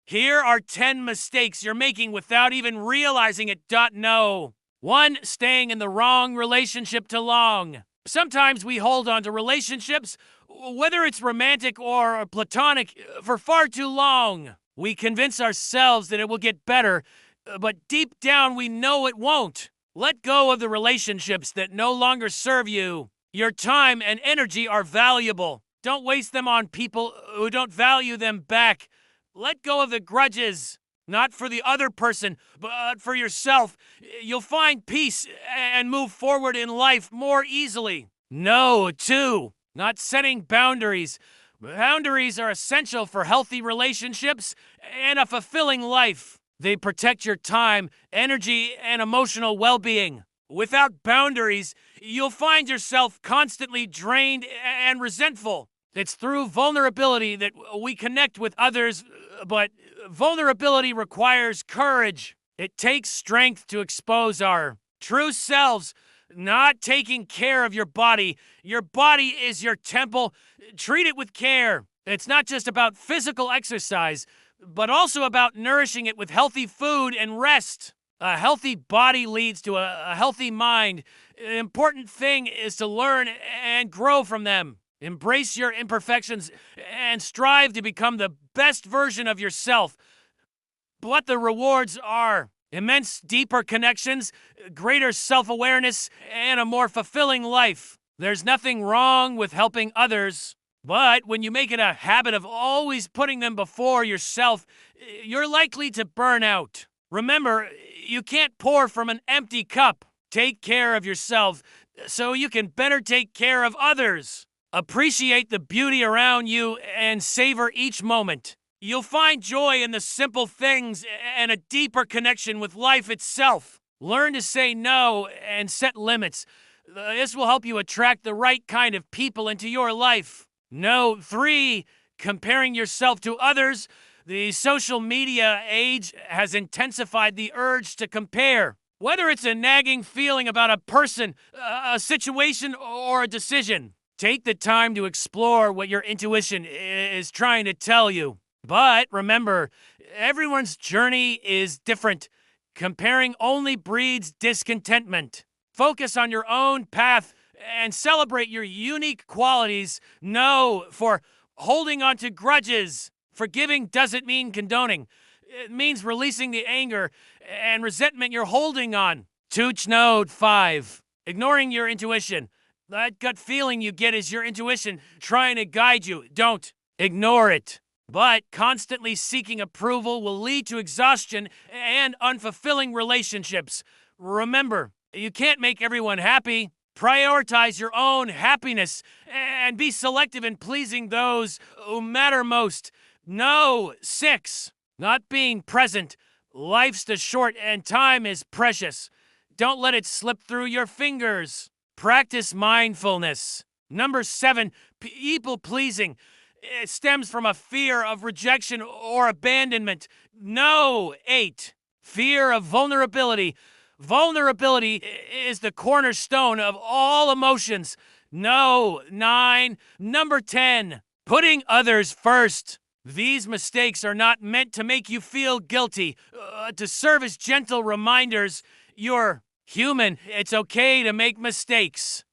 Here are 10 mistakes you're making without even realizing it. No. 1. Staying in the wrong relationship too long. Sometimes we hold on to relationships, whether it's romantic or platonic, for far too long. We convince ourselves that it will get better, but deep down we know it won't. Let go of the relationships that no longer serve you. Your time and energy are valuable. Don't waste them on people who don't value them back. Let go of the grudges, not for the other person, but for yourself. You'll find peace and move forward in life more easily. No, 2. Not setting boundaries. Boundaries are essential for healthy relationships and a fulfilling life. They protect your time, energy, and emotional well-being. Without boundaries, you'll find yourself constantly drained and resentful. It's through vulnerability that we connect with others, but vulnerability requires courage. It takes strength to expose our true selves. Not taking care of your body. Your body is your temple. Treat it with care. It's not just about physical exercise, but also about nourishing it with healthy food and rest. A healthy body leads to a healthy mind. An important thing is to learn and grow from them. Embrace your imperfections and strive to become the best version of yourself. What the rewards are: immense, deeper connections, greater self-awareness, and a more fulfilling life. There's nothing wrong with helping others, but when you make it a habit of always putting them before yourself, you're likely to burn out. Remember, you can't pour from an empty cup. Take care of yourself so you can better take care of others. Appreciate the beauty around you and savor each moment. You'll find joy in the simple things and a deeper connection with life itself. Learn to say no and set limits. This will help you attract the right kind of people into your life. No. 3. Comparing yourself to others. The social media age has intensified the urge to compare. Whether it's a nagging feeling about a person, a situation, or a decision, take the time to explore what your intuition is trying to tell you. But remember, everyone's journey is different. Comparing only breeds discontentment. Focus on your own path and celebrate your unique qualities. No for holding on to grudges. Forgiving doesn't mean condoning. It means releasing the anger and resentment you're holding on. Tooch Node 5. Ignoring your intuition. That gut feeling you get is your intuition trying to guide you. Don't ignore it. But constantly seeking approval will lead to exhaustion and unfulfilling relationships. Remember, you can't make everyone happy. Prioritize your own happiness and be selective in pleasing those who matter most. No. 6. Not being present. Life's too short and time is precious. Don't let it slip through your fingers. Practice mindfulness. Number 7. People pleasing. It stems from a fear of rejection or abandonment. No. 8. Fear of vulnerability. Vulnerability is the cornerstone of all emotions. No. 9. Number 10. Putting others first. These mistakes are not meant to make you feel guilty, to serve as gentle reminders. You're human. It's okay to make mistakes.